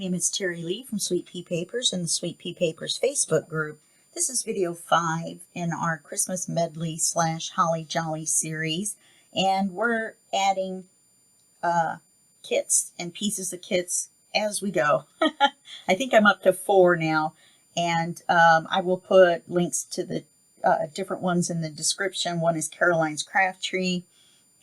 name is Terry Lee from Sweet Pea Papers and the Sweet Pea Papers Facebook group. This is video 5 in our Christmas medley / Holly Jolly series, and we're adding kits and pieces of kits as we go. I think I'm up to 4 now, and I will put links to the different ones in the description. One is Caroline's Craft Tree,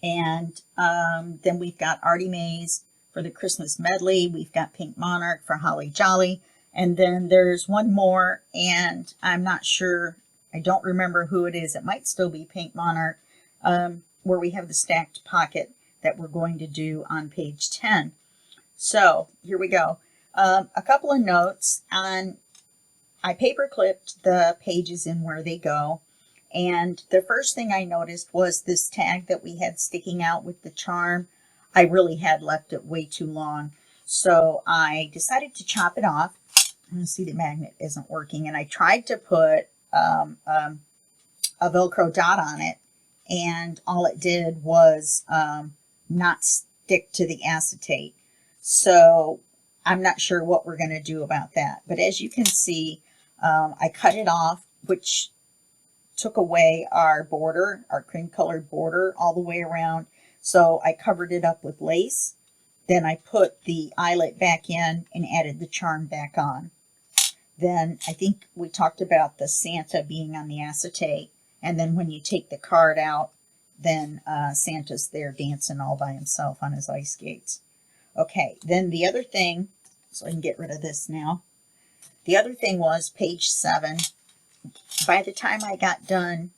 and then we've got ARTYmaze for the Christmas medley. We've got Pink Monarch for Holly Jolly, and then there's one more, and I'm not sure, I don't remember who it is. It might still be Pink Monarch, where we have the stacked pocket that we're going to do on page 10. So here we go. A couple of notes on, I paper clipped the pages in where they go, and the first thing I noticed was this tag that we had sticking out with the charm. I really had left it way too long, so I decided to chop it off. See, the magnet isn't working, and I tried to put a Velcro dot on it, and all it did was not stick to the acetate. So I'm not sure what we're going to do about that. But as you can see, I cut it off, which took away our border, our cream colored border all the way around. So I covered it up with lace. Then I put the eyelet back in and added the charm back on. Then I think we talked about the Santa being on the acetate. And then when you take the card out, then Santa's there dancing all by himself on his ice skates. Okay, then the other thing, so I can get rid of this now. The other thing was page 7. By the time I got done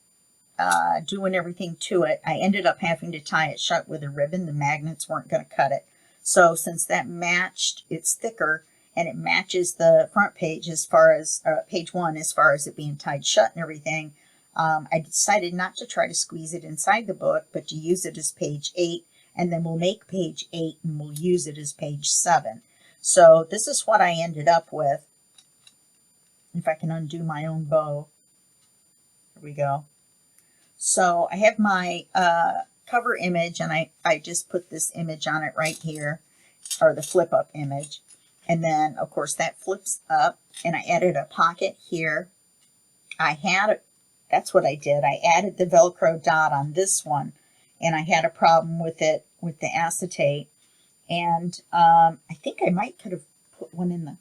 doing everything to it, I ended up having to tie it shut with a ribbon. The magnets weren't going to cut it. So since that matched, it's thicker, and it matches the front page as far as page 1 as far as it being tied shut and everything, I decided not to try to squeeze it inside the book, but to use it as page 8, and then we'll make page 8 and we'll use it as page 7. So this is what I ended up with. If I can undo my own bow. There we go. So I have my cover image, and I just put this image on it right here, or the flip up image. And then of course that flips up, and I added a pocket here. That's what I did. I added the Velcro dot on this one, and I had a problem with it with the acetate. And I think I could have put one in the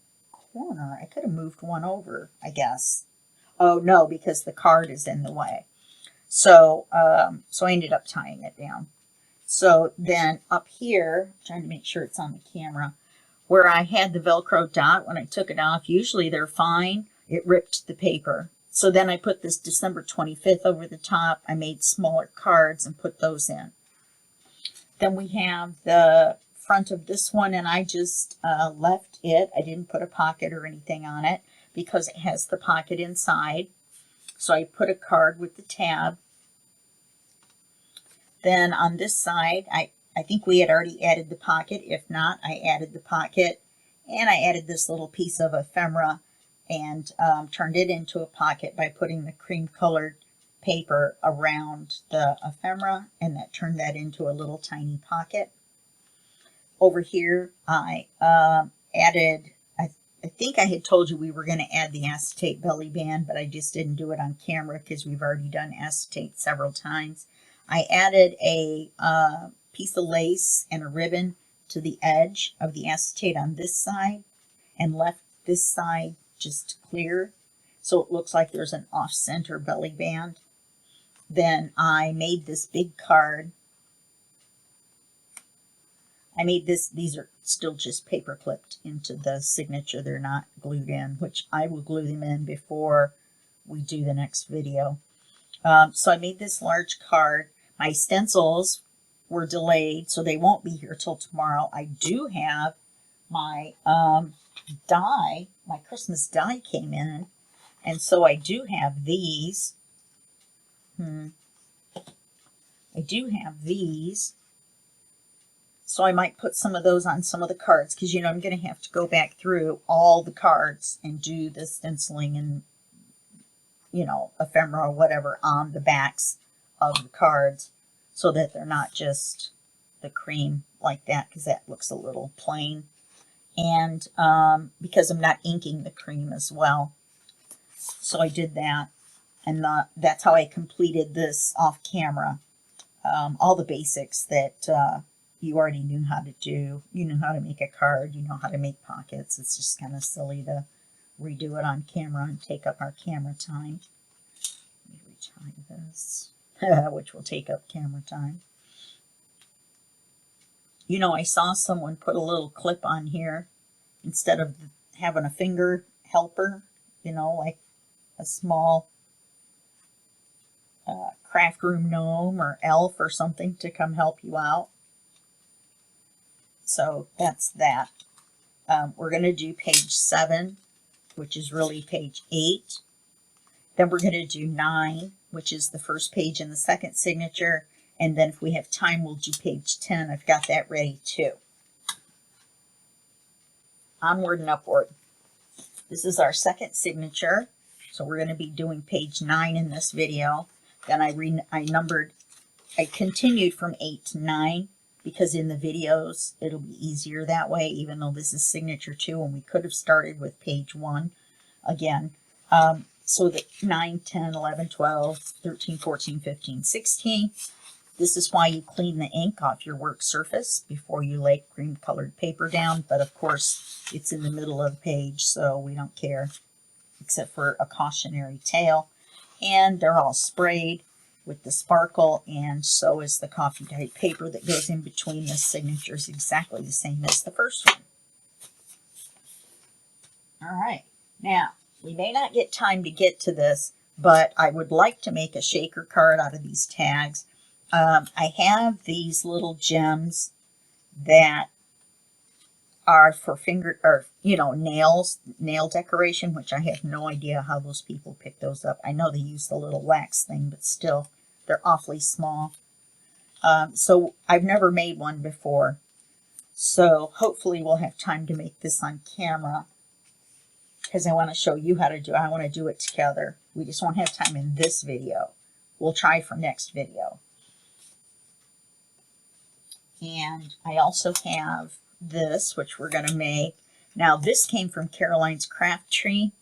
corner. I could have moved one over, I guess. Oh no, because the card is in the way. So so I ended up tying it down. So then up here, trying to make sure it's on the camera, where I had the Velcro dot, when I took it off, usually they're fine. It ripped the paper. So then I put this December 25th over the top. I made smaller cards and put those in. Then we have the front of this one, and I just left it. I didn't put a pocket or anything on it because it has the pocket inside. So I put a card with the tab. Then on this side, I think we had already added the pocket. If not, I added the pocket, and I added this little piece of ephemera and turned it into a pocket by putting the cream colored paper around the ephemera, and that turned that into a little tiny pocket. Over here, I added, I think I had told you we were going to add the acetate belly band, but I just didn't do it on camera because we've already done acetate several times. I added a piece of lace and a ribbon to the edge of the acetate on this side, and left this side just clear, so it looks like there's an off-center belly band. Then I made this big card. I made this, these are still just paper clipped into the signature. They're not glued in, which I will glue them in before we do the next video. So I made this large card. My stencils were delayed, so they won't be here till tomorrow. I do have my die, my Christmas die came in, and so I do have these. I do have these. So I might put some of those on some of the cards, because, you know, I'm going to have to go back through all the cards and do the stenciling and, you know, ephemera or whatever on the backs of the cards, so that they're not just the cream like that, because that looks a little plain. and because I'm not inking the cream as well. So I did that, and that's how I completed this off camera. All the basics that you already knew how to do. You knew how to make a card, you know how to make pockets. It's just kind of silly to redo it on camera and take up our camera time. Let me retry this, which will take up camera time. You know, I saw someone put a little clip on here instead of having a finger helper, you know, like a small craft room gnome or elf or something to come help you out. So that's that. We're going to do page 7, which is really page 8. Then we're going to do 9, which is the first page and the second signature. And then if we have time, we'll do page 10. I've got that ready too. Onward and upward. This is our second signature. So we're going to be doing page 9 in this video. Then I continued from 8 to 9 because in the videos it'll be easier that way, even though this is signature 2 and we could have started with page 1 again. So that 9, 10, 11, 12, 13, 14, 15, 16. This is why you clean the ink off your work surface before you lay cream colored paper down. But of course, it's in the middle of the page, so we don't care, except for a cautionary tale. And they're all sprayed with the sparkle, and so is the coffee dyed paper that goes in between the signatures, exactly the same as the first one. All right, now we may not get time to get to this, but I would like to make a shaker card out of these tags. I have these little gems that are for nails, nail decoration, which I have no idea how those people pick those up. I know they use the little wax thing, but still, they're awfully small. So I've never made one before. So hopefully we'll have time to make this on camera, because I want to show you how to do it. I want to do it together. We just won't have time in this video. We'll try for next video. And I also have this, which we're going to make. Now, this came from Caroline's Craft Tree,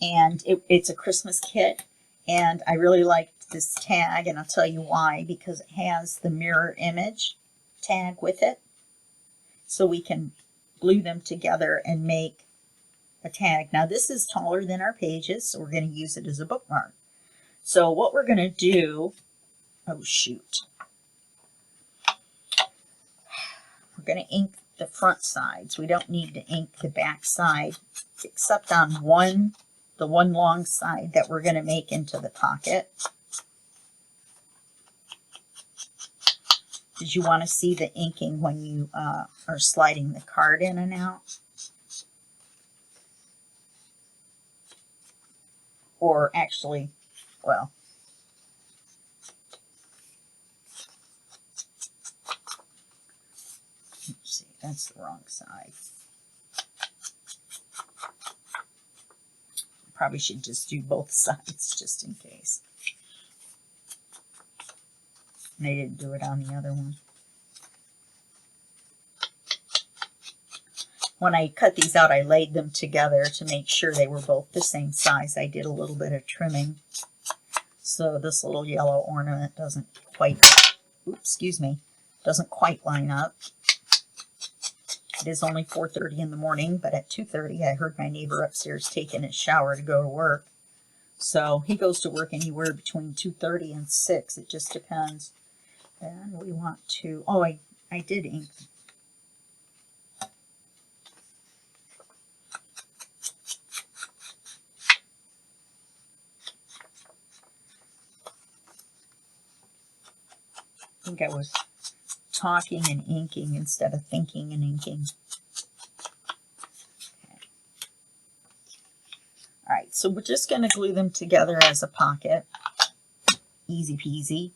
and it's a Christmas kit, and I really liked this tag, and I'll tell you why, because it has the mirror image tag with it, so we can glue them together and make a tag. Now, this is taller than our pages, so we're going to use it as a bookmark. So what we're going to do, oh shoot, we're going to ink the front sides. We don't need to ink the back side, except on the one long side that we're going to make into the pocket. Did you want to see the inking when you are sliding the card in and out? Or actually, well, let's see, that's the wrong side. Probably should just do both sides just in case. And I didn't do it on the other one. When I cut these out, I laid them together to make sure they were both the same size. I did a little bit of trimming. So this little yellow ornament doesn't quite, doesn't quite line up. It is only 4:30 in the morning, but at 2:30 I heard my neighbor upstairs taking his shower to go to work. So he goes to work anywhere between 2:30 and 6. It just depends. And we want to, oh, I did ink. I think I was talking and inking instead of thinking and inking. Okay. All right, so we're just going to glue them together as a pocket. Easy peasy.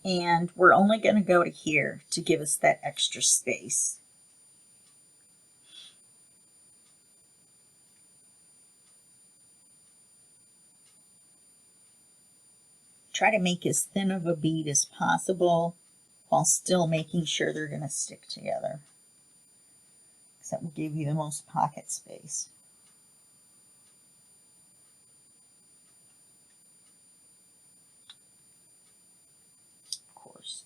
And we're only going to go to here to give us that extra space. Try to make as thin of a bead as possible while still making sure they're going to stick together. Because that will give you the most pocket space. Of course.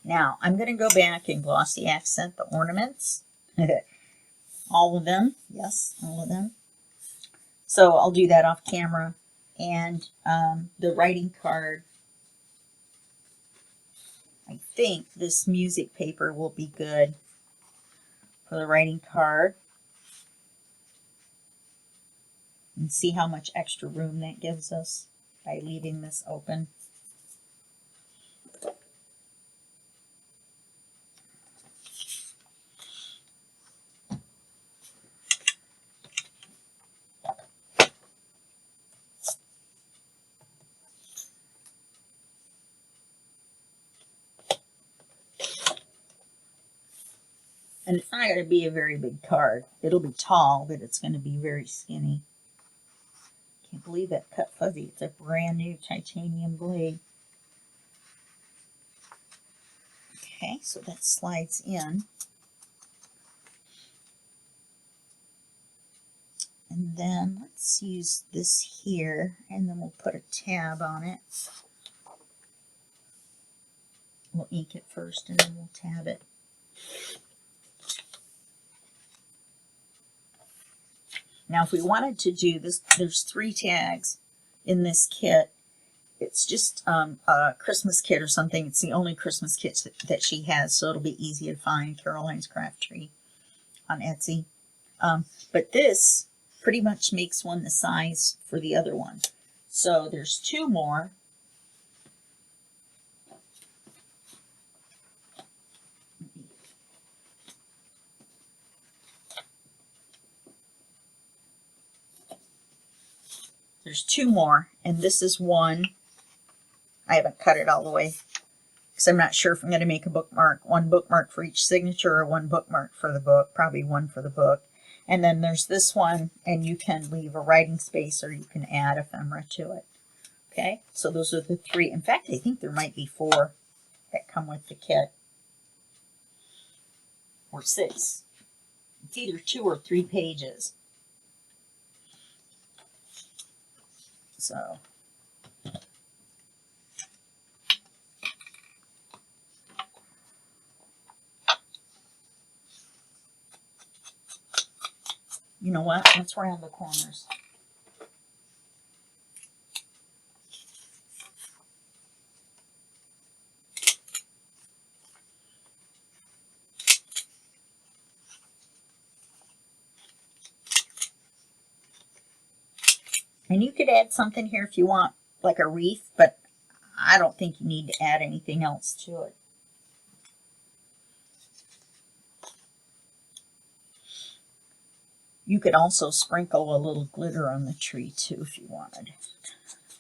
Now, I'm going to go back and glossy accent the ornaments. All of them. Yes, all of them. So I'll do that off camera. And the writing card, I think this music paper will be good for the writing card. And see how much extra room that gives us by leaving this open. And it's not going to be a very big card. It'll be tall, but it's going to be very skinny. Can't believe that cut fuzzy. It's a brand new titanium blade. Okay, so that slides in. And then let's use this here, and then we'll put a tab on it. We'll ink it first, and then we'll tab it. Now, if we wanted to do this, there's 3 tags in this kit. It's just a Christmas kit or something. It's the only Christmas kit that she has, so it'll be easy to find. Caroline's Craft Tree on Etsy. But this pretty much makes one the size for the other one. So there's 2 more. There's 2 more, and this is one. I haven't cut it all the way because I'm not sure if I'm going to make a bookmark. 1 bookmark for each signature or 1 bookmark for the book. Probably 1 for the book. And then there's this one, and you can leave a writing space or you can add ephemera to it. Okay, so those are the 3. In fact, I think there might be 4 that come with the kit. Or 6. It's either 2 or 3 pages. So, you know what? Let's round the corners. And you could add something here if you want, like a wreath, but I don't think you need to add anything else to it. You could also sprinkle a little glitter on the tree too if you wanted.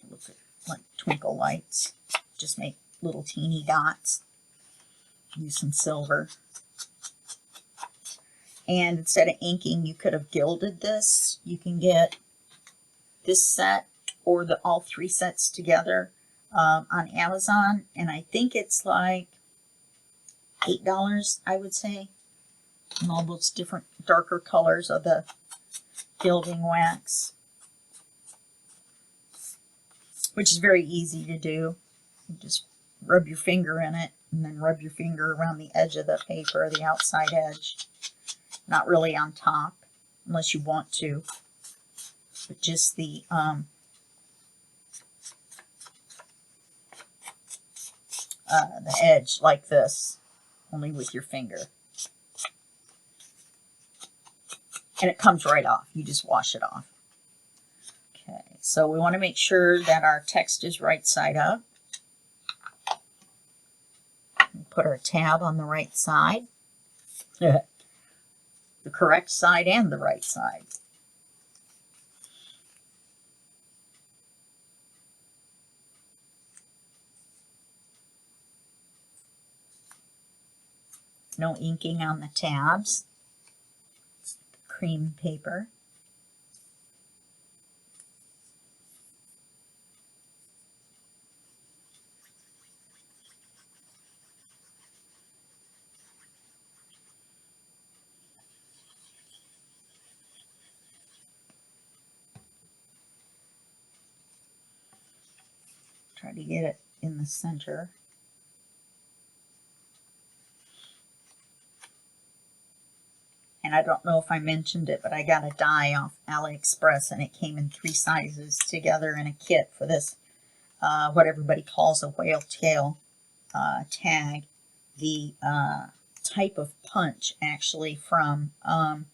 Look at like twinkle lights. Just make little teeny dots. Use some silver. And instead of inking, you could have gilded this. You can get this set or all 3 sets together on Amazon, and I think it's like $8, I would say, and all those different darker colors of the gilding wax, which is very easy to do. You just rub your finger in it and then rub your finger around the edge of the paper, the outside edge, not really on top unless you want to, but just the edge like this, only with your finger. And it comes right off. You just wash it off. Okay, so we want to make sure that our text is right side up. Put our tab on the right side. the correct side and the right side. No inking on the tabs. Cream paper. Try to get it in the center. And I don't know if I mentioned it, but I got a die off AliExpress, and it came in 3 sizes together in a kit for this, what everybody calls a whale tail tag. The type of punch actually from, I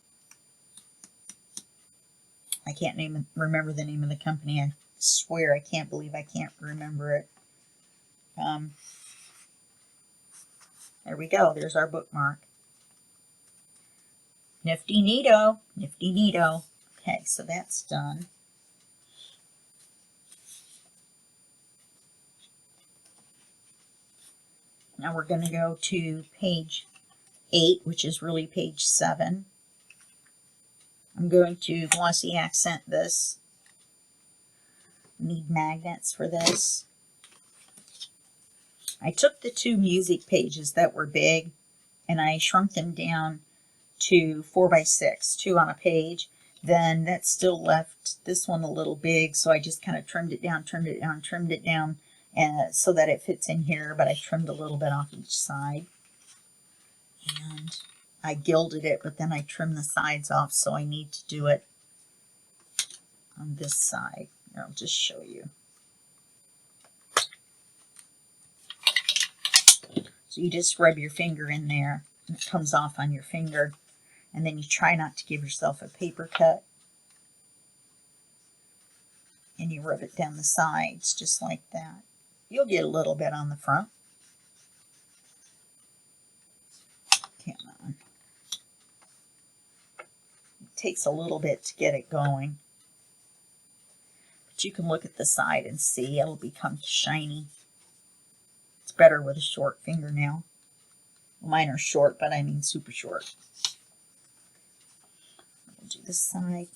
can't remember the name of the company. I swear I can't believe I can't remember it. There we go. There's our bookmark. Nifty neato. Nifty neato. Okay, so that's done. Now we're going to go to page 8, which is really page 7. I'm going to glossy accent this. Need magnets for this. I took the 2 music pages that were big and I shrunk them down to 4x6, 2 on a page. Then that still left this one a little big, so I just kind of trimmed it down, and so that it fits in here, but I trimmed a little bit off each side. And I gilded it, but then I trimmed the sides off, so I need to do it on this side. Here, I'll just show you. So you just rub your finger in there, and it comes off on your finger. And then you try not to give yourself a paper cut. And you rub it down the sides, just like that. You'll get a little bit on the front. Come on. It takes a little bit to get it going. But you can look at the side and see it'll become shiny. It's better with a short fingernail. Well, mine are short, but I mean super short. We'll do this side.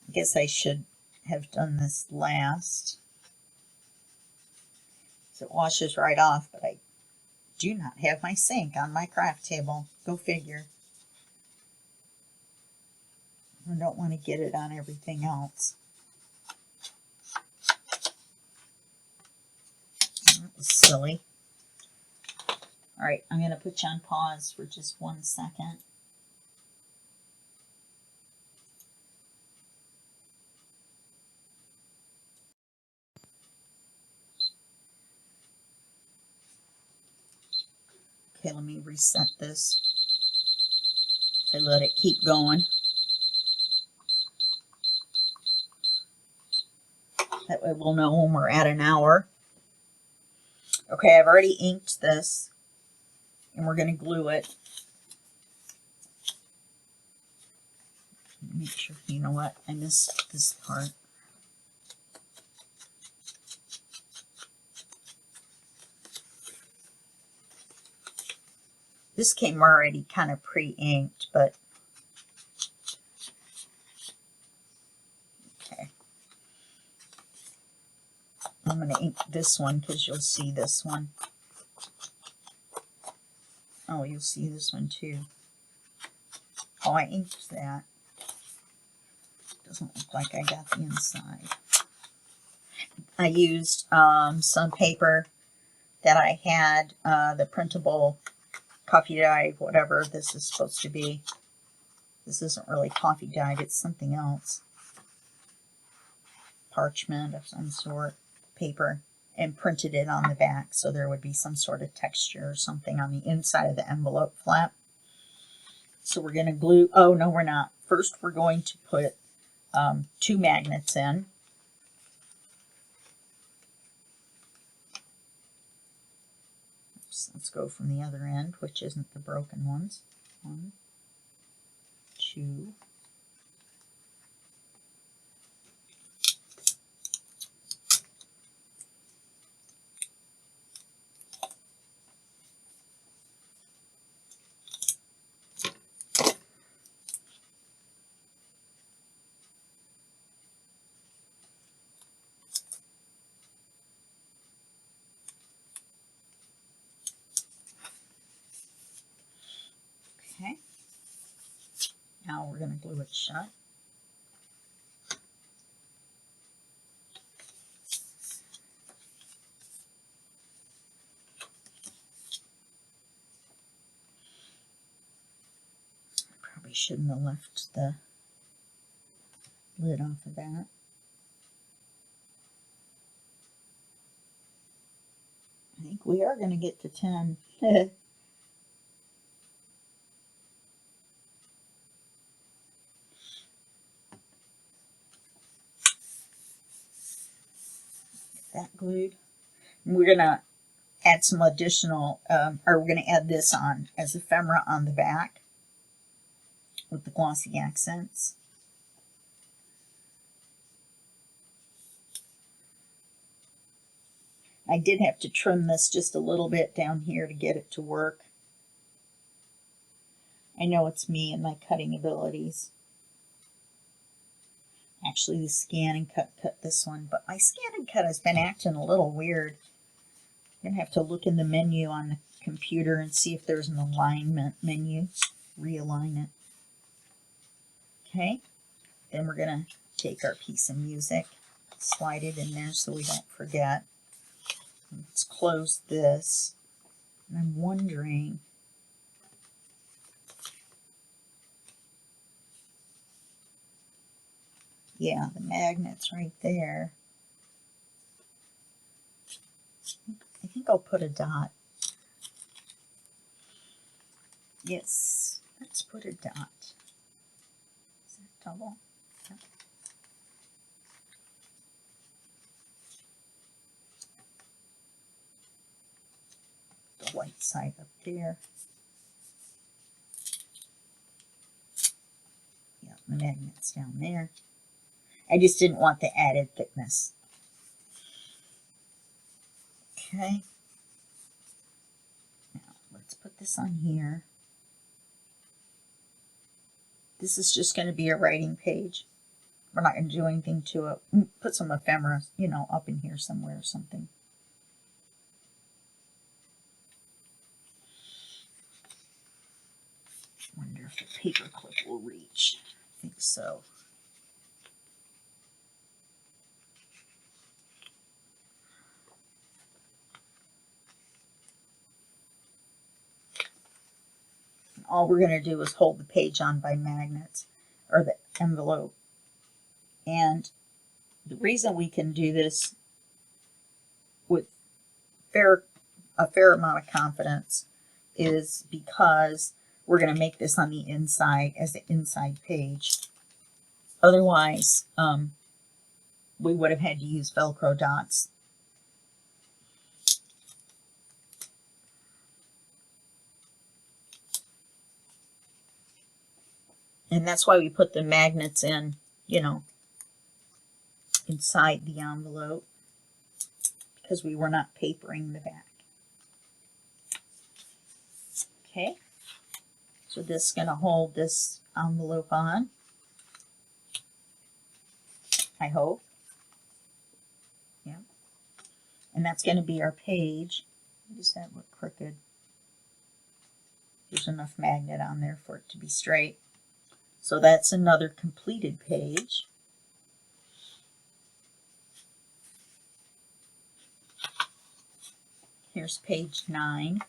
I guess I should have done this last. So it washes right off, but I do not have my sink on my craft table. Go figure. I don't want to get it on everything else. That was silly. All right, I'm going to put you on pause for just 1 second. Okay, let me reset this. So let it keep going. That way we'll know when we're at an hour. Okay, I've already inked this, and we're going to glue it. Make sure, you know what, I missed this part. This came already kind of pre-inked, but okay. I'm going to ink this one because you'll see this one. Oh, you'll see this one too. Oh, I inked that. Doesn't look like I got the inside. I used some paper that I had, the printable coffee dye, whatever this is supposed to be. This isn't really coffee dyed, it's something else. Parchment of some sort, paper, and printed it on the back so there would be some sort of texture or something on the inside of the envelope flap. So we're going to glue, oh no we're not. First we're going to put 2 magnets in. Oops, let's go from the other end, which isn't the broken ones. 1, 2. Okay. Now we're going to glue it shut. Probably shouldn't have left the lid off of that. I think we are going to get to 10. That glued. And we're going to add some additional, or we're going to add this on as ephemera on the back with the glossy accents. I did have to trim this just a little bit down here to get it to work. I know it's me and my cutting abilities. Actually, the scan and cut this one, but my scan and cut has been acting a little weird. I'm going to have to look in the menu on the computer and see if there's an alignment menu. Realign it. Okay, then we're going to take our piece of music, slide it in there so we don't forget. Let's close this. And I'm wondering, yeah, the magnet's right there. I think I'll put a dot. Yes, let's put a dot. Is that double? Yep. The white side up there. Yeah, the magnet's down there. I just didn't want the added thickness. Okay. Now, let's put this on here. This is just going to be a writing page. We're not going to do anything to it. Put some ephemera, you know, up in here somewhere or something. Wonder if the paper clip will reach. I think so. All we're going to do is hold the page on by magnets, or the envelope. And the reason we can do this with a fair amount of confidence is because we're going to make this on the inside as the inside page. Otherwise, we would have had to use Velcro dots. And that's why we put the magnets in, you know, inside the envelope, because we were not papering the back. Okay, so this is going to hold this envelope on, I hope. Yeah. And that's going to be our page. Does that look crooked? There's enough magnet on there for it to be straight. So that's another completed page. Here's page 9.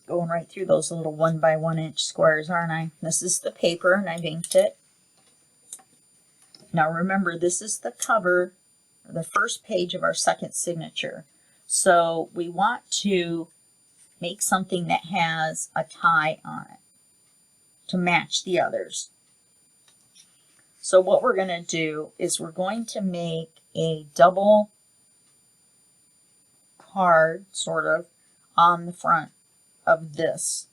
Going right through those little 1 by 1 inch squares, aren't I? This is the paper, and I've inked it. Now remember, this is the cover, the first page of our second signature. So we want to make something that has a tie on it to match the others. So what we're going to do is we're going to make a double card, sort of, on the front of this.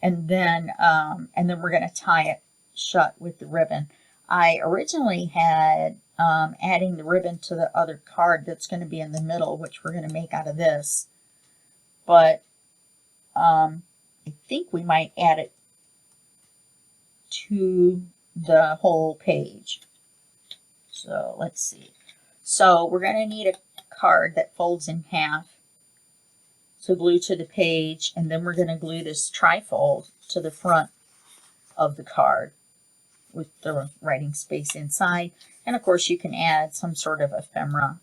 And then we're going to tie it shut with the ribbon. I originally had adding the ribbon to the other card that's going to be in the middle, which we're going to make out of this. But I think we might add it to the whole page. So let's see. So we're going to need a card that folds in half to glue to the page, and then we're going to glue this trifold to the front of the card with the writing space inside. And of course you can add some sort of ephemera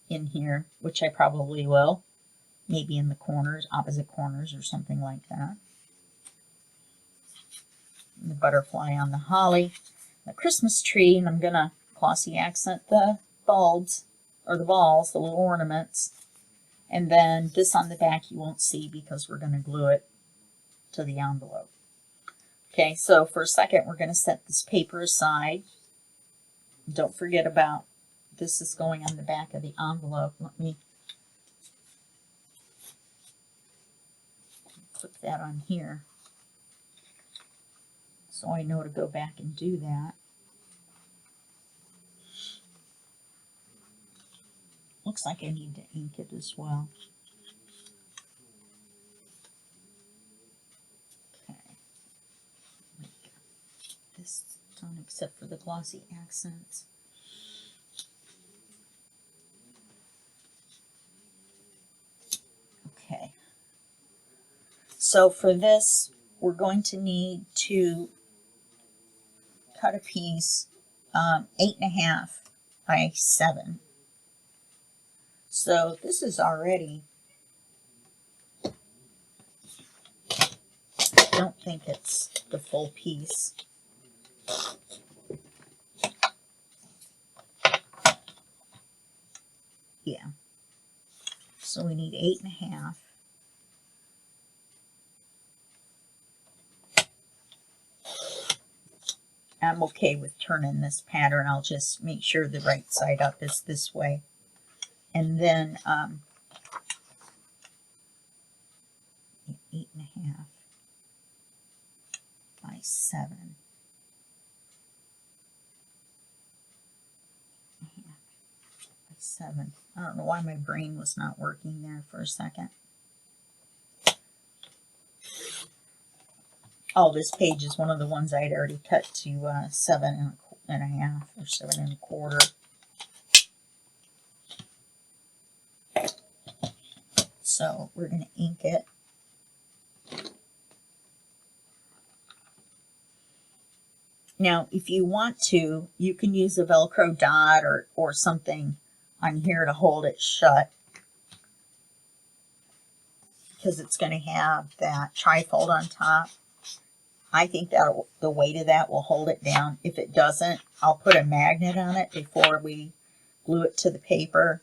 in here, which I probably will, maybe in the corners, opposite corners or something like that. And the butterfly on the holly, the Christmas tree, and I'm going to glossy accent the bulbs, or the balls, the little ornaments. And then this on the back you won't see because we're going to glue it to the envelope. Okay, so for a second we're going to set this paper aside. Don't forget about this is going on the back of the envelope. Let me put that on here so I know to go back and do that. Looks like I need to ink it as well. Okay. This done except for the glossy accents. Okay. So for this, we're going to need to cut a piece 8.5 by 7. So this is already, I don't think it's the full piece. Yeah. So we need 8.5. I'm okay with turning this pattern. I'll just make sure the right side up is this way. And then 8.5 by 7. 8.5 by 7. I don't know why my brain was not working there for a second. Oh, this page is one of the ones I had already cut to 7.5 or 7.25. So we're going to ink it. Now, if you want to, you can use a Velcro dot or something on here to hold it shut, because it's going to have that trifold on top. I think that the weight of that will hold it down. If it doesn't, I'll put a magnet on it before we glue it to the paper,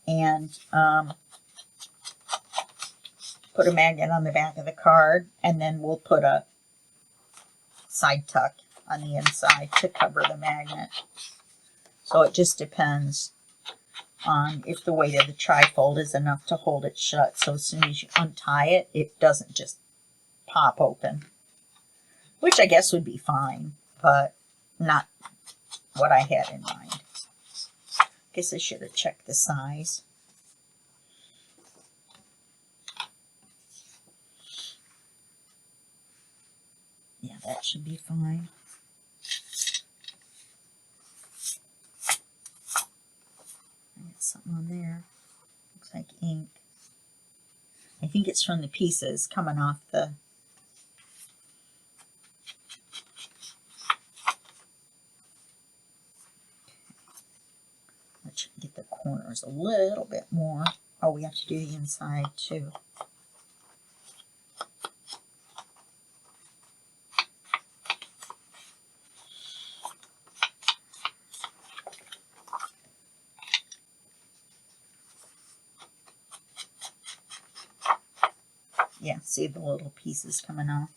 and put a magnet on the back of the card, and then we'll put a side tuck on the inside to cover the magnet. So it just depends on if the weight of the trifold is enough to hold it shut. So as soon as you untie it, it doesn't just pop open, which I guess would be fine, but not what I had in mind. Guess I should have checked the size. Yeah, that should be fine. I got something on there. Looks like ink. I think it's from the pieces coming off the... Let's get the corners a little bit more. Oh, we have to do the inside too. See the little pieces coming off.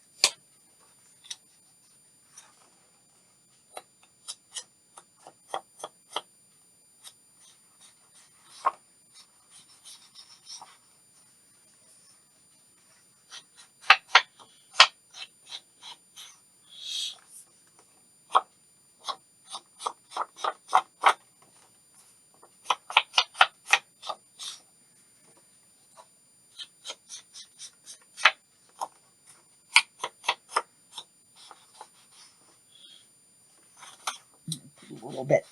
Put a little bit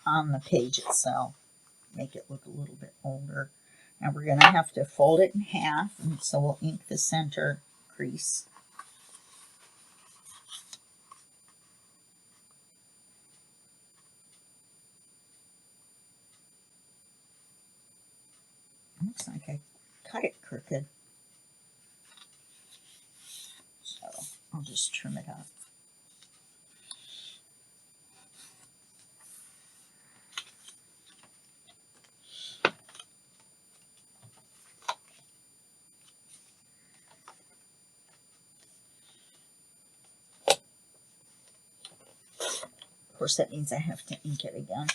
on the page itself, make it look a little bit older. Now we're going to have to fold it in half, and so we'll ink the center crease. Looks like I cut it crooked, so I'll just trim it up. Of course, that means I have to ink it again.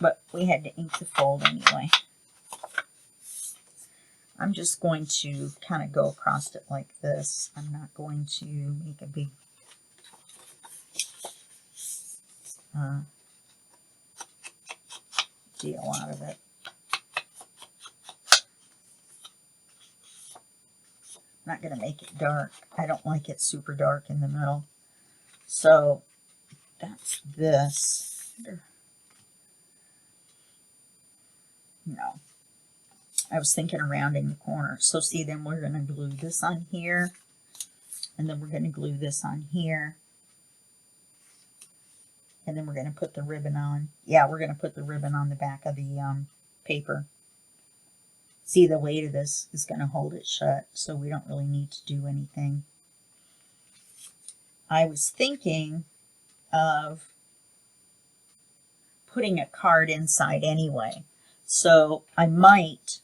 But we had to ink the fold anyway. I'm just going to kind of go across it like this. I'm not going to make a big deal out of it. I'm not going to make it dark. I don't like it super dark in the middle. So that's this. No. I was thinking of rounding the corner. So see, then we're going to glue this on here. And then we're going to glue this on here. And then we're going to put the ribbon on. Yeah, we're going to put the ribbon on the back of the paper. See, the weight of this is going to hold it shut, so we don't really need to do anything. I was thinking of putting a card inside anyway. So I might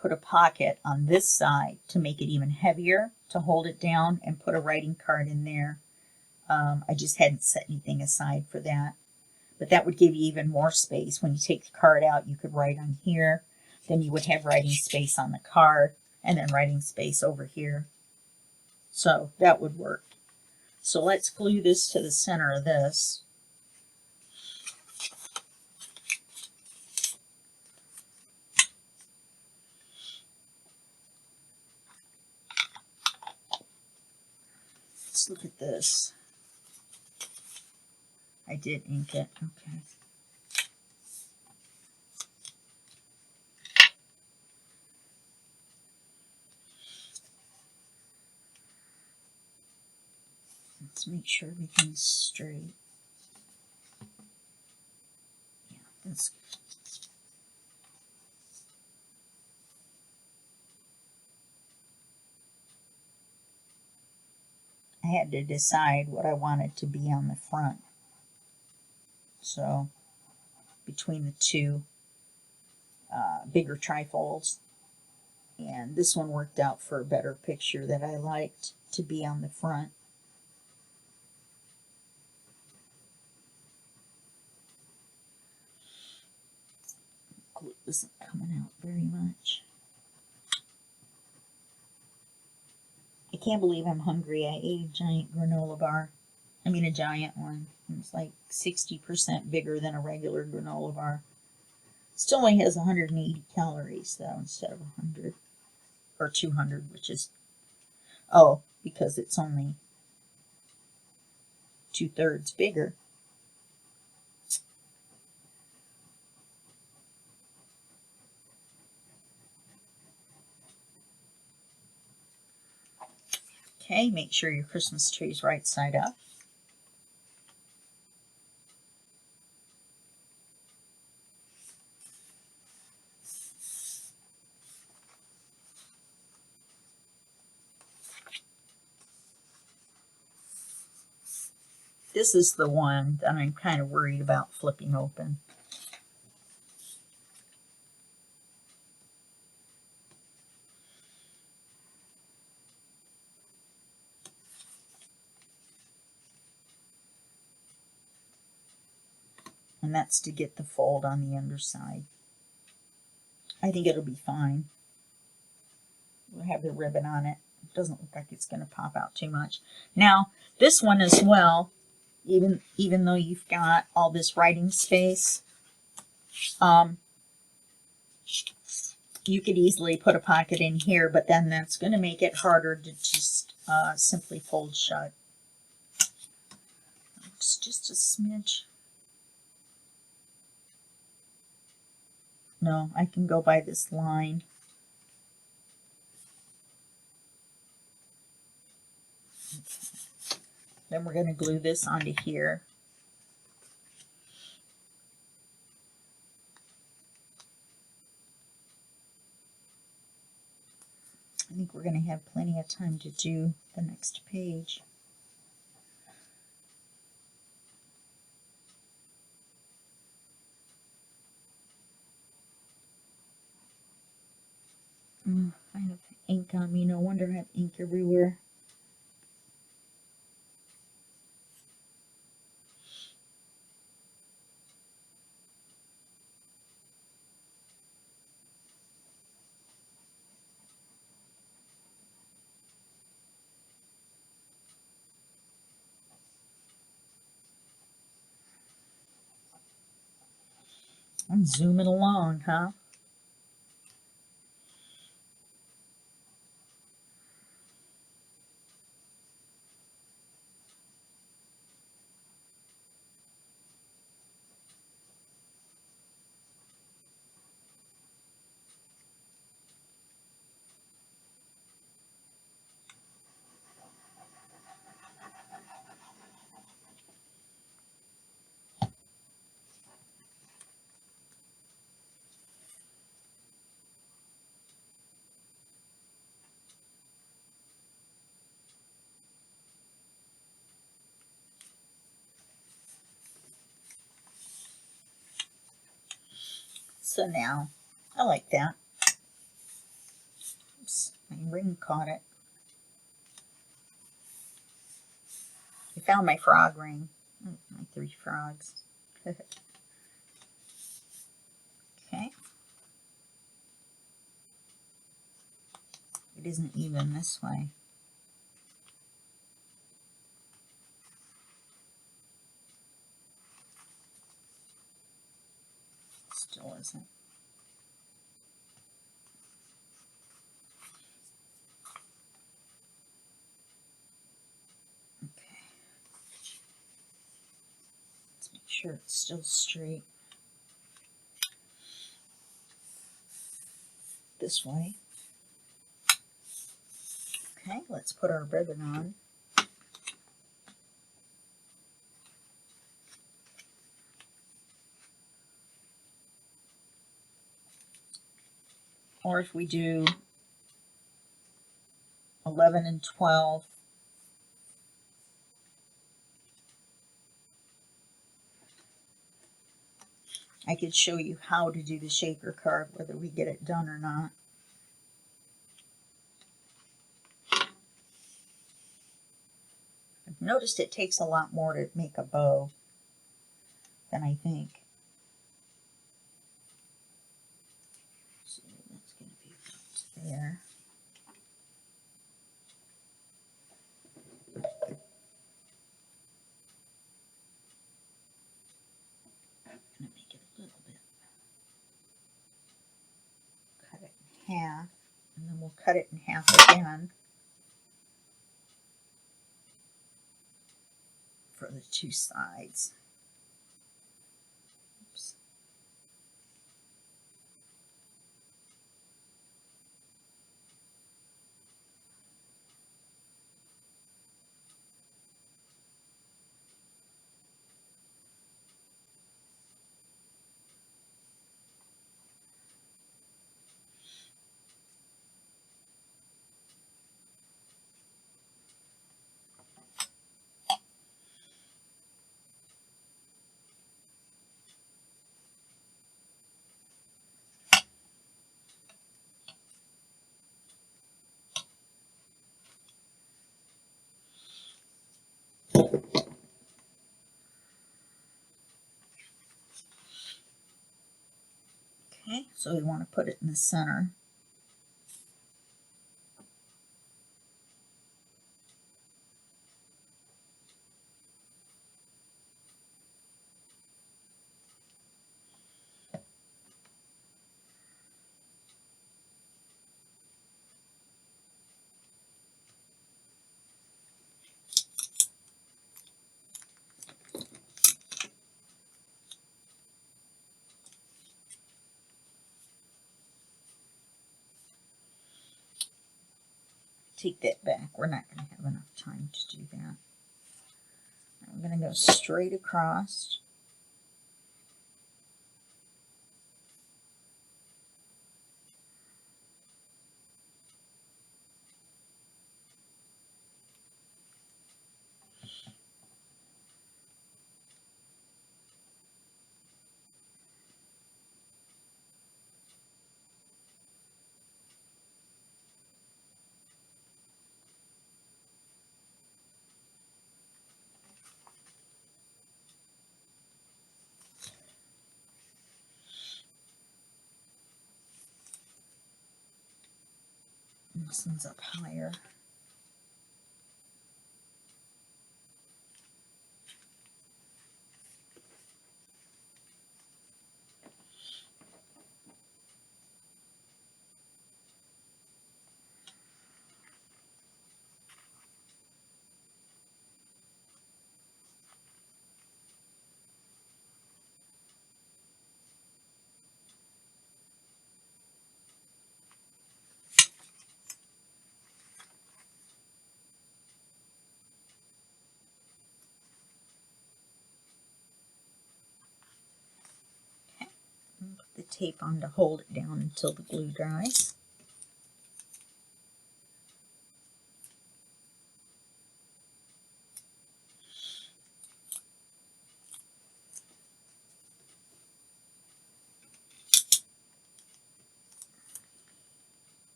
put a pocket on this side to make it even heavier, to hold it down, and put a writing card in there. I just hadn't set anything aside for that. But that would give you even more space. When you take the card out, you could write on here. Then you would have writing space on the card, and then writing space over here. So that would work. So let's glue this to the center of this. Let's look at this. I did ink it. Okay. Let's make sure everything's straight. Yeah, that's good. I had to decide what I wanted to be on the front. So between the two bigger trifolds, and this one worked out for a better picture that I liked to be on the front. Glue isn't coming out very much. I can't believe I'm hungry. I ate a giant granola bar. I mean, a giant one. It's like 60% bigger than a regular granola bar. Still only has 180 calories, though, instead of 100. Or 200, which is... Oh, because it's only 2/3 bigger. Okay, make sure your Christmas tree is right side up. This is the one that I'm kind of worried about flipping open. And that's to get the fold on the underside. I think it'll be fine. We'll have the ribbon on it. It doesn't look like it's going to pop out too much. Now, this one as well, even though you've got all this writing space, you could easily put a pocket in here, but then that's going to make it harder to just simply fold shut. It's just a smidge. No, I can go by this line. Okay. Then we're going to glue this onto here. I think we're going to have plenty of time to do the next page. I have ink on me. No wonder I have ink everywhere. I'm zooming along, huh? So now, I like that. Oops, my ring caught it. I found my frog ring. My 3 frogs. Okay. It isn't even this way. Still isn't. Okay. Let's make sure it's still straight. This way. Okay, let's put our ribbon on. Or if we do 11 and 12, I could show you how to do the shaker card, whether we get it done or not. I've noticed it takes a lot more to make a bow than I think. So that's going to be about there. I'm going to make it a little bit. Cut it in half, and then we'll cut it in half again for the 2 sides. Oops. So we want to put it in the center. Take that back. We're not going to have enough time to do that. I'm going to go straight across. This one's up higher. Put the tape on to hold it down until the glue dries.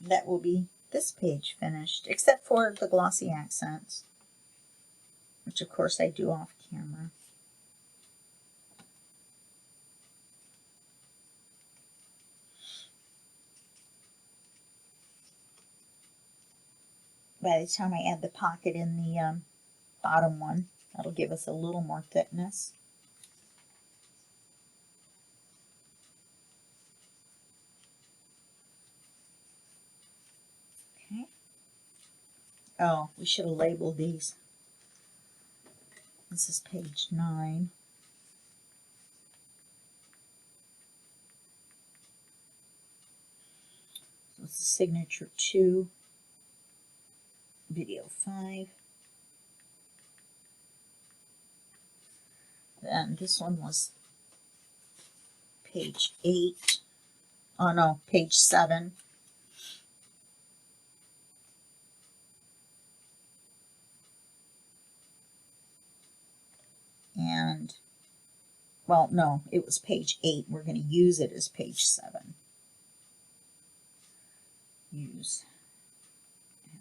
That will be this page finished, except for the glossy accents, which of course I do off camera. By the time I add the pocket in the bottom one, that'll give us a little more thickness. Okay. Oh, we should have labeled these. This is page 9. So it's signature 2, video 5. Then this one was page 8. Oh no, page 7. And, well, no, it was page 8. We're going to use it as page 7. Use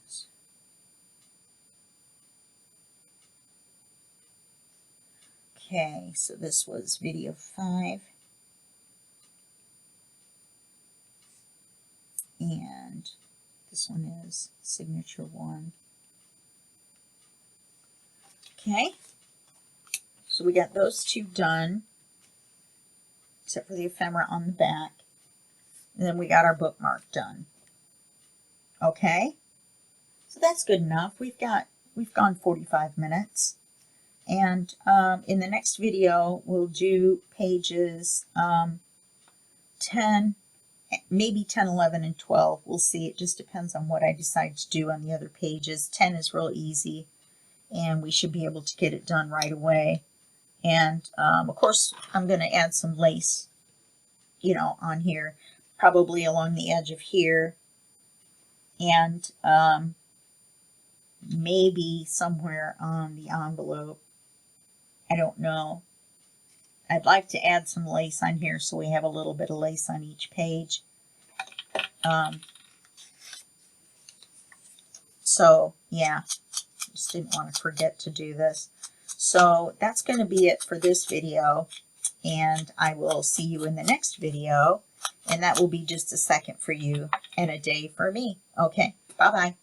as. Okay, so this was video 5. And this one is signature 1. Okay, so we got those two done, except for the ephemera on the back. And then we got our bookmark done. Okay, so that's good enough. We've gone 45 minutes. And in the next video, we'll do pages 10, maybe 10, 11, and 12. We'll see. It just depends on what I decide to do on the other pages. 10 is real easy, and we should be able to get it done right away. And, of course, I'm going to add some lace, on here, probably along the edge of here, and maybe somewhere on the envelope. I don't know. I'd like to add some lace on here so we have a little bit of lace on each page. So, yeah, just didn't want to forget to do this. So that's going to be it for this video, and I will see you in the next video, and that will be just a second for you and a day for me. Okay, bye-bye.